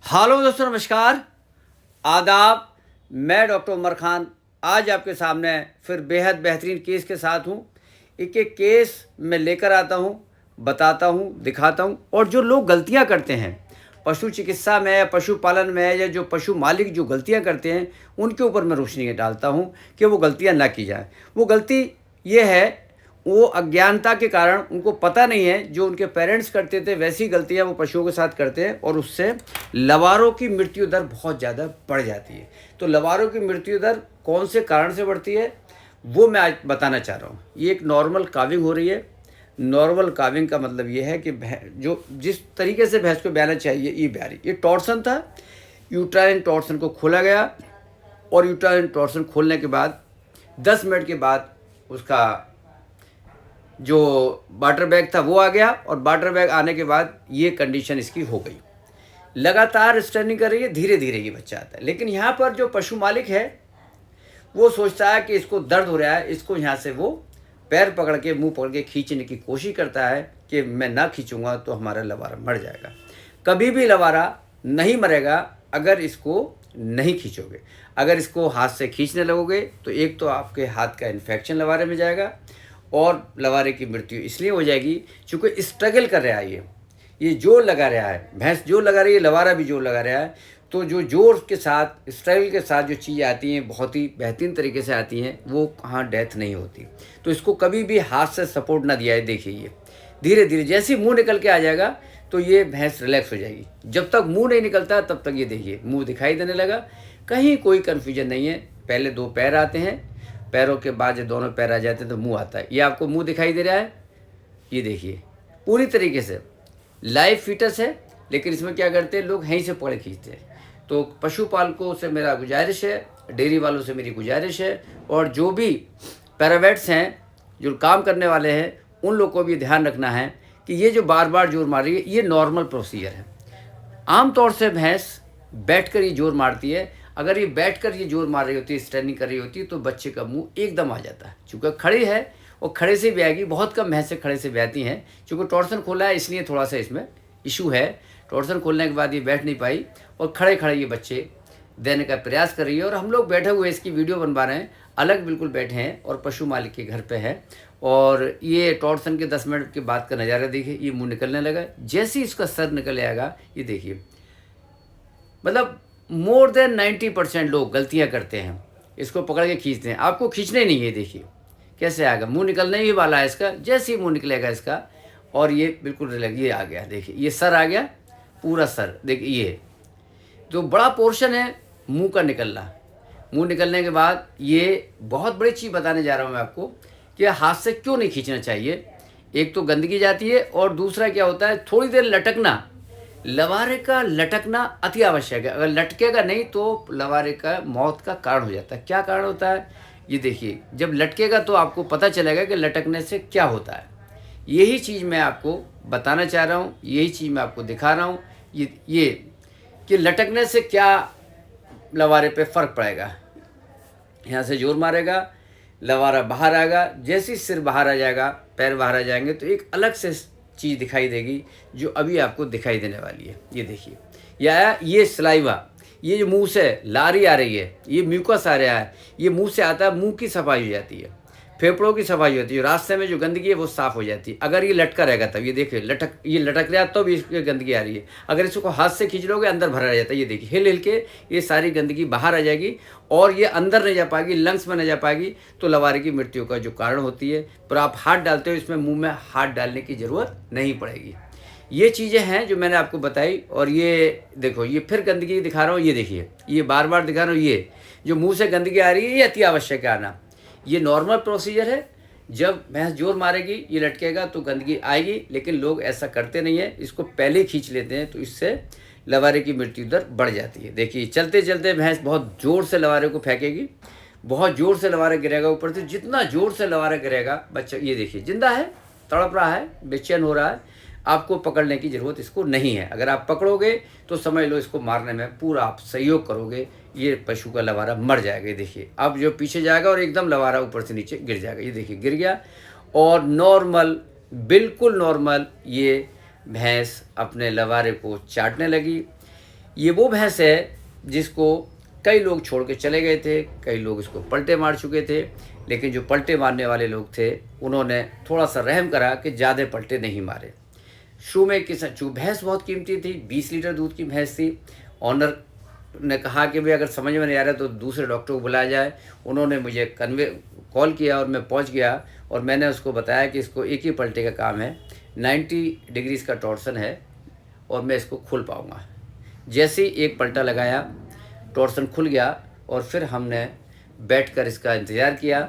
Hello दोस्तों, नमस्कार, आदाब। मैं डॉक्टर उमर खान आज आपके सामने फिर बेहद बेहतरीन केस के साथ हूँ। एक एक केस मैं लेकर आता हूँ, बताता हूँ, दिखाता हूँ। और जो लोग गलतियाँ करते हैं पशु चिकित्सा में या पशुपालन में, या जो पशु मालिक जो गलतियाँ करते हैं, उनके ऊपर मैं रोशनी डालता हूँ कि वो गलतियाँ ना की जाए। वो गलती ये है, वो अज्ञानता के कारण उनको पता नहीं है, जो उनके पेरेंट्स करते थे वैसी गलतियां वो पशुओं के साथ करते हैं, और उससे लवारों की मृत्यु दर बहुत ज़्यादा बढ़ जाती है। तो लवारों की मृत्यु दर कौन से कारण से बढ़ती है वो मैं आज बताना चाह रहा हूँ। ये एक नॉर्मल काविंग हो रही है। नॉर्मल काविंग का मतलब ये है कि जो जिस तरीके से भैंस को ब्याना चाहिए ये ब्या रही। ये टॉर्सन था, यूट्राइन टॉर्सन को खोला गया, और यूट्राइन टॉर्सन खोलने के बाद 10 मिनट के बाद उसका जो वाटर बैग था वो आ गया, और वाटर बैग आने के बाद ये कंडीशन इसकी हो गई। लगातार स्टर्निंग कर रही है, धीरे धीरे ये बच्चा आता है। लेकिन यहाँ पर जो पशु मालिक है वो सोचता है कि इसको दर्द हो रहा है, इसको यहाँ से वो पैर पकड़ के, मुंह पकड़ के खींचने की कोशिश करता है कि मैं ना खींचूंगा तो हमारा लवारा मर जाएगा। कभी भी लवारा नहीं मरेगा अगर इसको नहीं खींचोगे। अगर इसको हाथ से खींचने लगोगे तो एक तो आपके हाथ का इन्फेक्शन लवारे में जाएगा, और लवारे की मृत्यु इसलिए हो जाएगी क्योंकि स्ट्रगल कर रहा है। ये जोर लगा रहा है, भैंस जोर लगा रही है, लवारा भी जोर लगा रहा है। तो जो जोर के साथ, स्ट्रगल के साथ जो चीज़ें आती हैं बहुत ही बेहतरीन तरीके से आती हैं, वो कहाँ डेथ नहीं होती। तो इसको कभी भी हाथ से सपोर्ट ना दिया है। देखिए ये धीरे धीरे जैसे ही मुँह निकल के आ जाएगा तो ये भैंस रिलैक्स हो जाएगी। जब तक मुँह नहीं निकलता तब तक ये देखिए मुँह दिखाई देने लगा, कहीं कोई कन्फ्यूजन नहीं है। पहले 2 पैर आते हैं, पैरों के बाद जब दोनों पैर आ जाते हैं तो मुंह आता है। ये आपको मुंह दिखाई दे रहा है, ये देखिए पूरी तरीके से लाइव फीटस है। लेकिन इसमें क्या करते हैं लोग, यहीं से पकड़ खींचते हैं। तो पशुपालकों से मेरा गुजारिश है, डेयरी वालों से मेरी गुजारिश है, और जो भी पैरावेट्स हैं, जो काम करने वाले हैं, उन लोगों को भी ध्यान रखना है कि ये जो बार बार जोर मार रही है ये नॉर्मल प्रोसीजर है। आमतौर से भैंस बैठकर ये जोर मारती है। अगर ये बैठकर ये जोर मार रही होती है, स्टैंडिंग कर रही होती है, तो बच्चे का मुंह एकदम आ जाता है। चूँकि खड़ी है और खड़े से ब्याएगी, बहुत कम भैंसें खड़े से ब्याती हैं। चूँकि टॉर्सन खोला है इसलिए थोड़ा सा इसमें इशू है। टॉर्सन खोलने के बाद ये बैठ नहीं पाई, और खड़े खड़े ये बच्चे देने का प्रयास कर रही है। और हम लोग बैठे हुए इसकी वीडियो बनवा रहे हैं, अलग बिल्कुल बैठे हैं, और पशु मालिक के घर पे है। और ये टॉर्सन के 10 मिनट के बाद का नज़ारा देखिए, ये मुँह निकलने लगा। जैसे ही इसका सर निकल आएगा, ये देखिए, मतलब मोर देन 90% लोग गलतियां करते हैं, इसको पकड़ के खींचते हैं। आपको खींचना ही नहीं है। देखिए कैसे आएगा, मुंह निकलने ही वाला है इसका। जैसे ही मुंह निकलेगा इसका, और ये बिल्कुल रिलैक्स, ये आ गया। देखिए ये सर आ गया, पूरा सर देखिए। ये जो बड़ा पोर्शन है मुंह का निकलना, मुंह निकलने के बाद ये बहुत बड़ी चीज़ बताने जा रहा हूँ मैं आपको कि हाथ से क्यों नहीं खींचना चाहिए। एक तो गंदगी जाती है, और दूसरा क्या होता है, थोड़ी देर लटकना। लवारे का लटकना अति आवश्यक है। अगर लटकेगा नहीं तो लवारे का मौत का कारण हो जाता है। क्या कारण होता है ये देखिए, जब लटकेगा तो आपको पता चलेगा कि लटकने से क्या होता है। यही चीज़ मैं आपको बताना चाह रहा हूँ, यही चीज़ मैं आपको दिखा रहा हूँ। ये कि लटकने से क्या लवारे पे फ़र्क पड़ेगा। यहाँ से जोर मारेगा, लवारा बाहर आएगा। जैसे ही सिर बाहर आ जाएगा, पैर बाहर आ जाएंगे, तो एक अलग से चीज़ दिखाई देगी जो अभी आपको दिखाई देने वाली है। ये देखिए, या ये सलाइवा, ये जो मुंह से लारी आ रही है, ये म्यूकस आ रहा है, ये मुंह से आता है। मुंह की सफाई हो जाती है, फेफड़ों की सफाई होती है, रास्ते में जो गंदगी है वो साफ़ हो जाती है। अगर ये लटका रहेगा तब, ये देखिए ये लटक रहा है तो भी इसकी गंदगी आ रही है। अगर इसको हाथ से खींच लोगे अंदर भरा रह जाता है। ये देखिए हिल हिल के ये सारी गंदगी बाहर आ जाएगी, और ये अंदर नहीं जा पाएगी, लंग्स में नहीं जा पाएगी, तो लवारे की मृत्यु का जो कारण होती है। पर आप हाथ डालते हो, इसमें मुँह में हाथ डालने की ज़रूरत नहीं पड़ेगी। ये चीज़ें हैं जो मैंने आपको बताई। और ये देखो, ये फिर गंदगी दिखा रहा हूँ। ये देखिए, ये बार बार दिखा रहा हूँ। ये जो मुँह से गंदगी आ रही है ये अति आवश्यक है आना। ये नॉर्मल प्रोसीजर है। जब भैंस जोर मारेगी, ये लटकेगा तो गंदगी आएगी। लेकिन लोग ऐसा करते नहीं है, इसको पहले खींच लेते हैं, तो इससे लवारे की मृत्यु दर बढ़ जाती है। देखिए चलते चलते भैंस बहुत ज़ोर से लवारे को फेंकेगी, बहुत ज़ोर से लवारा गिरेगा ऊपर से। जितना ज़ोर से लवारा गिरेगा बच्चा, ये देखिए जिंदा है, तड़प रहा है, बेचैन हो रहा है। आपको पकड़ने की ज़रूरत इसको नहीं है। अगर आप पकड़ोगे तो समझ लो इसको मारने में पूरा आप सहयोग करोगे, ये पशु का लवारा मर जाएगा। ये देखिए अब जो पीछे जाएगा और एकदम लवारा ऊपर से नीचे गिर जाएगा। ये देखिए गिर गया, और नॉर्मल, बिल्कुल नॉर्मल ये भैंस अपने लवारे को चाटने लगी। ये वो भैंस है जिसको कई लोग छोड़ के चले गए थे, कई लोग इसको पलटे मार चुके थे, लेकिन जो पलटे मारने वाले लोग थे उन्होंने थोड़ा सा रहम करा कि ज़्यादा पलटे नहीं मारे। शुरू में भैंस बहुत कीमती थी, 20 लीटर दूध की भैंस थी। ऑनर ने कहा कि भाई अगर समझ में नहीं आ रहा तो दूसरे डॉक्टर को बुलाया जाए। उन्होंने मुझे कॉल किया और मैं पहुंच गया और मैंने उसको बताया कि इसको एक ही पलटे का काम है, 90 डिग्रीज का टॉर्सन है और मैं इसको खोल पाऊँगा। जैसे ही एक पलटा लगाया टॉर्सन खुल गया और फिर हमने बैठकर इसका इंतज़ार किया,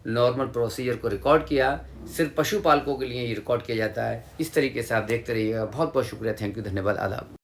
नॉर्मल प्रोसीजर को रिकॉर्ड किया। सिर्फ पशुपालकों के लिए ये रिकॉर्ड किया जाता है। इस तरीके से आप देखते रहिएगा। बहुत बहुत शुक्रिया, थैंक यू, धन्यवाद, आदाब।